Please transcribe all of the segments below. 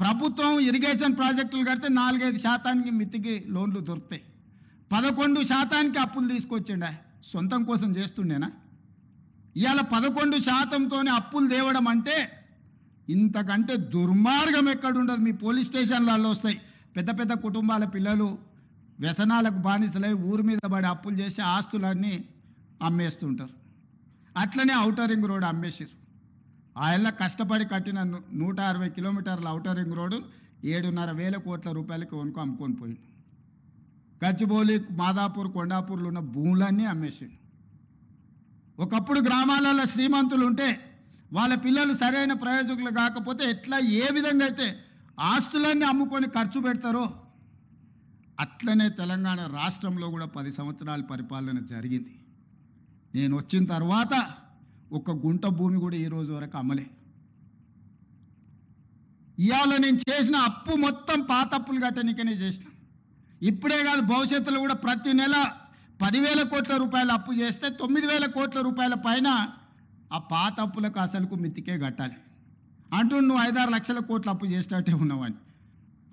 ప్రభుత్వం ఇరిగేషన్ ప్రాజెక్టులు కడితే 4-5% మితికి లోన్లు దొరుకుతాయి. 11% అప్పులు తీసుకొచ్చిండ సొంతం కోసం చేస్తుండేనా? ఇవాళ 11%తోనే అప్పులు తేవడం అంటే ఇంతకంటే దుర్మార్గం ఎక్కడుండదు. మీ పోలీస్ స్టేషన్లలో వస్తాయి. పెద్ద పెద్ద కుటుంబాల పిల్లలు వ్యసనాలకు బానిసలై ఊరి మీద పడి అప్పులు చేసి ఆస్తులన్నీ అమ్మేస్తుంటారు. అట్లనే ఔటర్ రింగ్ రోడ్ అమ్మేసారు. ఆయన కష్టపడి కట్టిన 160 కిలోమీటర్ల ఔటర్ రింగ్ రోడ్డు 7,500 కోట్ల రూపాయలకి కొనుక్కో అమ్ముకొని పోయింది. గచ్చిబౌలి, మాదాపూర్, కొండాపూర్లో ఉన్న భూములన్నీ అమ్మేసిండు. ఒకప్పుడు గ్రామాలలో శ్రీమంతులు ఉంటే వాళ్ళ పిల్లలు సరైన ప్రయోజకులు కాకపోతే ఎట్లా ఏ విధంగా అయితే ఆస్తులన్నీ అమ్ముకొని ఖర్చు పెడతారో అట్లనే తెలంగాణ రాష్ట్రంలో కూడా 10 సంవత్సరాల పరిపాలన జరిగింది. నేను వచ్చిన తర్వాత ఒక గుంట భూమి కూడా ఈ రోజు వరకు అమ్మలే. ఇవాళ నేను చేసిన అప్పు మొత్తం పాత అప్పులు కట్టనికనే చేసిన. ఇప్పుడే కాదు, భవిష్యత్తులో కూడా ప్రతి నెల 10,000 కోట్ల రూపాయల అప్పు చేస్తే 9,000 కోట్ల రూపాయల పైన ఆ పాత అప్పులకు అసలుకు మితికే కట్టాలి అంటూ నువ్వు 5-6 లక్షల కోట్ల అప్పు చేసినట్టే ఉన్నావని.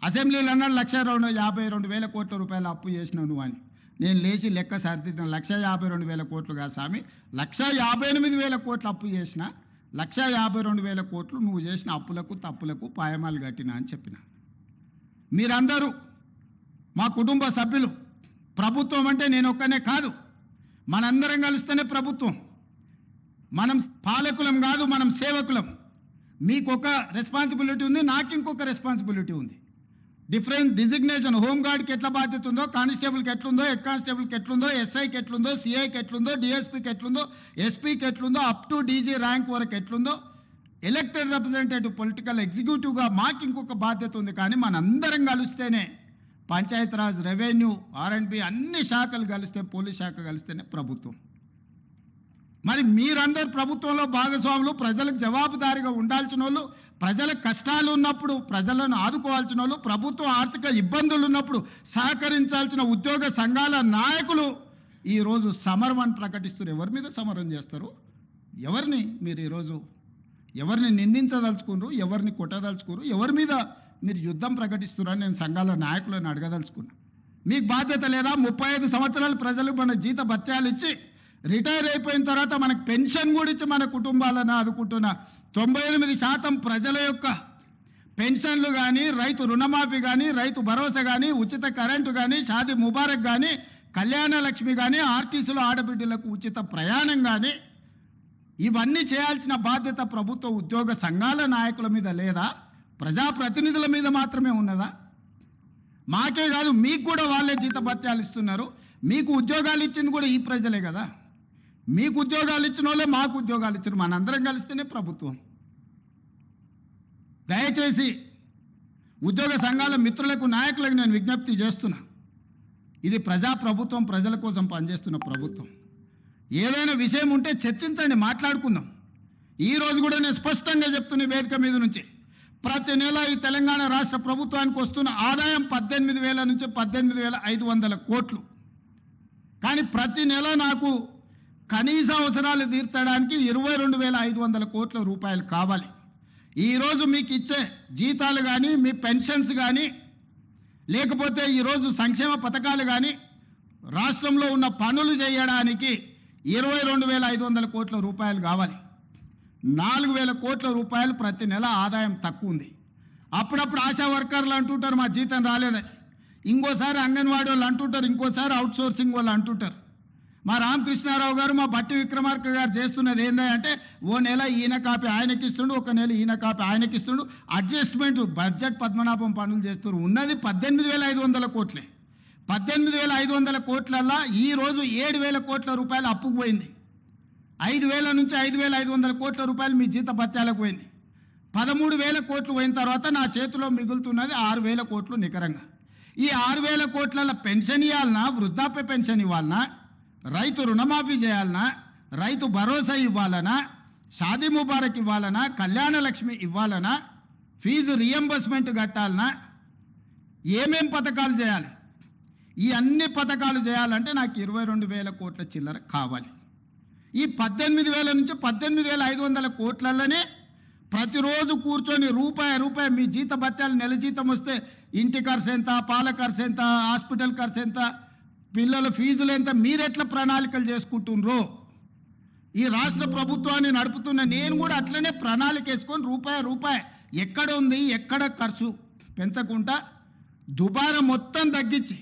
అసెంబ్లీలో అన్నాడు 1,52,000 కోట్ల రూపాయల అప్పు చేసినావు నువ్వు అని. నేను లేచి లెక్క సరిదిద్దాను. 1,52,000 కోట్లు కాదు స్వామి, 1,58,000 కోట్ల అప్పు చేసిన. 1,52,000 కోట్లు నువ్వు చేసిన అప్పులకు తప్పులకు పాయమాలు కట్టినా అని చెప్పిన. మీరందరూ మా కుటుంబ సభ్యులు. ప్రభుత్వం అంటే నేను ఒక్కనే కాదు, మనందరం కలిస్తేనే ప్రభుత్వం. మనం పాలకులం కాదు, మనం సేవకులం. మీకు ఒక రెస్పాన్సిబిలిటీ ఉంది, నాకు ఇంకొక రెస్పాన్సిబిలిటీ ఉంది. Different designation. హోంగార్డ్కి ఎట్లా బాధ్యత ఉందో, కానిస్టేబుల్కి ఎట్లుందో, హెడ్ కానిస్టేబుల్కి ఎట్లుందో, ఎస్ఐకి ఎట్లుందో, సిఐకి ఎట్లుందో, డిఎస్పీకి ఎట్లుందో, ఎస్పీకి ఎట్లుందో, అప్ టు డీజీ ర్యాంక్ వరకు ఎట్లుందో, ఎలక్టెడ్ రిప్రజెంటేటివ్ పొలిటికల్ ఎగ్జిక్యూటివ్గా మాకు ఇంకొక బాధ్యత ఉంది. కానీ మనందరం కలిస్తేనే పంచాయతీరాజ్, రెవెన్యూ, R&B అన్ని శాఖలు కలిస్తే, పోలీస్ శాఖ కలిస్తేనే ప్రభుత్వం. మరి మీరందరూ ప్రభుత్వంలో భాగస్వాములు, ప్రజలకు జవాబుదారీగా ఉండాల్సిన వాళ్ళు, ప్రజల కష్టాలు ఉన్నప్పుడు ప్రజలను ఆదుకోవాల్సిన వాళ్ళు, ప్రభుత్వం ఆర్థిక ఇబ్బందులు ఉన్నప్పుడు సహకరించాల్సిన ఉద్యోగ సంఘాల నాయకులు ఈరోజు సమరం అని ప్రకటిస్తారు. ఎవరి మీద సమరం చేస్తారు? ఎవరిని మీరు ఈరోజు ఎవరిని నిందించదలుచుకున్నారు? ఎవరిని కొట్టదలుచుకున్నారు? ఎవరి మీద మీరు యుద్ధం ప్రకటిస్తున్నారని నేను సంఘాల నాయకులను అడగదలుచుకున్నా. మీకు బాధ్యత లేదా? 35 సంవత్సరాలు ప్రజలు మన జీత భత్యాలు ఇచ్చి రిటైర్ అయిపోయిన తర్వాత మనకు పెన్షన్ కూడా ఇచ్చి మన కుటుంబాలను ఆదుకుంటున్న 98% ప్రజల యొక్క పెన్షన్లు కానీ, రైతు రుణమాఫీ కానీ, రైతు భరోసా కానీ, ఉచిత కరెంటు కానీ, షాదీ ముబారక్ కానీ, కళ్యాణ లక్ష్మి కానీ, ఆర్టీసీలో ఆడబిడ్డలకు ఉచిత ప్రయాణం కానీ, ఇవన్నీ చేయాల్సిన బాధ్యత ప్రభుత్వ ఉద్యోగ సంఘాల నాయకుల మీద లేదా? ప్రజాప్రతినిధుల మీద మాత్రమే ఉన్నదా? మాకే కాదు, మీకు కూడా వాళ్ళే జీత భత్యాలు ఇస్తున్నారు. మీకు ఉద్యోగాలు ఇచ్చింది కూడా ఈ ప్రజలే కదా. మీకు ఉద్యోగాలు ఇచ్చిన వాళ్ళే మాకు ఉద్యోగాలు ఇచ్చారు. మనందరం కలిస్తేనే ప్రభుత్వం. దయచేసి ఉద్యోగ సంఘాల మిత్రులకు, నాయకులకు నేను విజ్ఞప్తి చేస్తున్నా. ఇది ప్రజాప్రభుత్వం, ప్రజల కోసం పనిచేస్తున్న ప్రభుత్వం. ఏదైనా విషయం ఉంటే చర్చించండి, మాట్లాడుకుందాం. ఈ రోజు కూడా నేను స్పష్టంగా చెప్తున్న వేదిక మీద నుంచి, ప్రతి నెల ఈ తెలంగాణ రాష్ట్ర ప్రభుత్వానికి వస్తున్న ఆదాయం 18,000 నుంచి 18,500 కోట్లు. కానీ ప్రతి నెల నాకు కనీస అవసరాలు తీర్చడానికి 22,500 కోట్ల రూపాయలు కావాలి. ఈరోజు మీకు ఇచ్చే జీతాలు కానీ, మీ పెన్షన్స్ కానీ, లేకపోతే ఈరోజు సంక్షేమ పథకాలు కానీ, రాష్ట్రంలో ఉన్న పనులు చేయడానికి 22,500 కోట్ల రూపాయలు కావాలి. 4,000 కోట్ల రూపాయలు ప్రతి నెల ఆదాయం తక్కువ ఉంది. అప్పుడప్పుడు ఆశా వర్కర్లు అంటుంటారు మా జీతం రాలేదని, ఇంకోసారి అంగన్వాడీ వాళ్ళు అంటుంటారు, ఇంకోసారి అవుట్ సోర్సింగ్ వాళ్ళు అంటుంటారు. మా రామకృష్ణారావు గారు, మా బట్టి విక్రమార్క గారు చేస్తున్నది ఏంటంటే, ఓ నెల ఈయన కాపీ ఆయనకి ఇస్తుండు, ఒక నెల ఈయన కాపీ ఆయనకి ఇస్తుండు, అడ్జస్ట్మెంట్ బడ్జెట్ పద్మనాభం పనులు చేస్తున్నారు. ఉన్నది 18,500 కోట్లే. 18,500 కోట్లల్లో ఈ రోజు 7,000 కోట్ల రూపాయలు అప్పుకు పోయింది. 5,000 నుంచి 5,500 కోట్ల రూపాయలు మీ జీత భత్యాలకు పోయింది. 13,000 కోట్లు పోయిన తర్వాత నా చేతిలో మిగులుతున్నది 6,000 కోట్లు నికరంగా. ఈ 6,000 కోట్ల పెన్షన్ ఇవ్వాలన్నా, వృద్ధాప్య పెన్షన్ ఇవ్వాలన్నా, రైతు రుణమాఫీ చేయాలన్నా, రైతు భరోసా ఇవ్వాలన్నా, షాదీ ముబారక్ ఇవ్వాలన్నా, కళ్యాణ లక్ష్మి ఇవ్వాలన్నా, ఫీజు రియంబర్స్మెంట్ కట్టాలన్నా, ఏమేం పథకాలు చేయాలి? ఈ అన్ని పథకాలు చేయాలంటే నాకు 22,000 కోట్ల చిల్లర కావాలి. ఈ 18,000 నుంచి 18,500 కోట్లలోనే ప్రతిరోజు కూర్చొని రూపాయి మీ జీత భత్యాలు నెల జీతం వస్తే ఇంటి ఖర్చు ఎంత, పాల ఖర్చు ఎంత, హాస్పిటల్ ఖర్చు ఎంత, పిల్లల ఫీజులు ఎంత, మీరెట్లా ప్రణాళికలు చేసుకుంటున్నారు? ఈ రాష్ట్ర ప్రభుత్వాన్ని నడుపుతున్న నేను కూడా అట్లనే ప్రణాళిక వేసుకొని రూపాయి ఎక్కడ ఉంది, ఎక్కడ ఖర్చు పెంచకుండా దుబారా మొత్తం తగ్గించి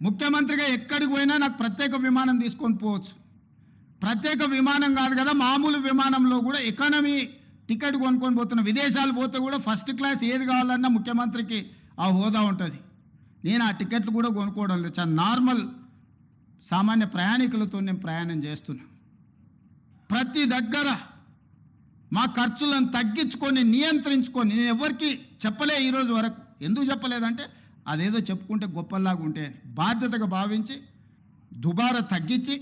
ముఖ్యమంత్రిగా ఎక్కడికి పోయినా నాకు ప్రత్యేక విమానం తీసుకొని పోవచ్చు. ప్రత్యేక విమానం కాదు కదా, మామూలు విమానంలో కూడా ఎకానమీ టికెట్ కొనుక్కొని పోతున్నా. విదేశాలు పోతే కూడా ఫస్ట్ క్లాస్ ఏది కావాలన్నా ముఖ్యమంత్రికి ఆ హోదా ఉంటుంది. నేను ఆ టికెట్లు కూడా కొనుక్కోవడం లేదు. చాలా నార్మల్ సామాన్య ప్రయాణికులతో నేను ప్రయాణం చేస్తున్నా. ప్రతి దగ్గర మా ఖర్చులను తగ్గించుకొని నియంత్రించుకొని నేను ఎవరికి చెప్పలే ఈరోజు వరకు. ఎందుకు చెప్పలేదంటే అదేదో చెప్పుకుంటే గొప్పలాగా ఉంటే బాధ్యతగా భావించి దుబారా తగ్గించి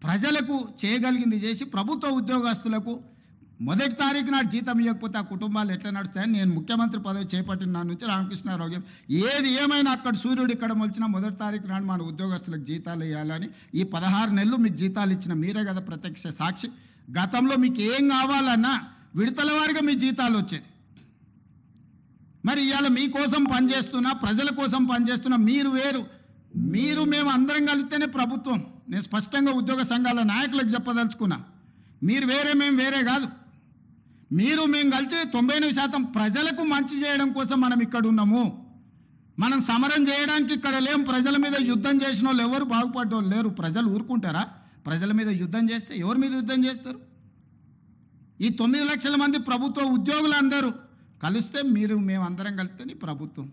ప్రజలకు చేయగలిగింది చేసి ప్రభుత్వ ఉద్యోగస్తులకు మొదటి తారీఖు నాడు జీతం ఇవ్వకపోతే ఆ కుటుంబాలు ఎట్లా నడుస్తాయని నేను ముఖ్యమంత్రి పదవి చేపట్టిన నాటి నుంచి రామకృష్ణారావు ఏది ఏమైనా అక్కడ సూర్యుడు ఇక్కడ మొలిచినా మొదటి తారీఖు నాడు మన ఉద్యోగస్తులకు జీతాలు ఇవ్వాలని ఈ 16 నెలలు మీకు జీతాలు ఇచ్చిన మీరే కదా ప్రత్యక్ష సాక్షి. గతంలో మీకు ఏం కావాలన్నా విడతల వారిగా మీ జీతాలు వచ్చేది. మరి ఇవాళ మీకోసం పనిచేస్తున్నా, ప్రజల కోసం పనిచేస్తున్నా, మీరు వేరు, మీరు మేము అందరం కలిస్తేనే ప్రభుత్వం. నేను స్పష్టంగా ఉద్యోగ సంఘాల నాయకులకు చెప్పదలుచుకున్నా, మీరు వేరే మేము వేరే కాదు. మీరు మేము కలిసి 99% ప్రజలకు మంచి చేయడం కోసం మనం ఇక్కడ ఉన్నాము. మనం సమరం చేయడానికి ఇక్కడ లేం. ప్రజల మీద యుద్ధం చేసిన వాళ్ళు ఎవరు బాగుపడ్డోళ్ళు లేరు. ప్రజలు ఊరుకుంటారా? ప్రజల మీద యుద్ధం చేస్తే ఎవరి మీద యుద్ధం చేస్తారు? ఈ 9 లక్షల మంది ప్రభుత్వ ఉద్యోగులందరూ కలిస్తే మీరు మేమందరం కలిస్తేనే ప్రభుత్వం.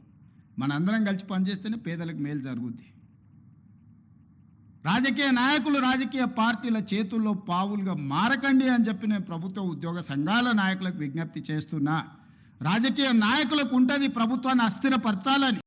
మనందరం కలిసి పనిచేస్తేనే పేదలకు మేలు జరుగుద్ది. రాజకీయ నాయకులు రాజకీయ పార్టీల చేతుల్లో పావులుగా మారకండి అని చెప్పి నేను ప్రభుత్వ ఉద్యోగ సంఘాల నాయకులకు విజ్ఞప్తి చేస్తున్నా. రాజకీయ నాయకులకు ఉంటుంది ప్రభుత్వాన్ని అస్థిరపరచాలని.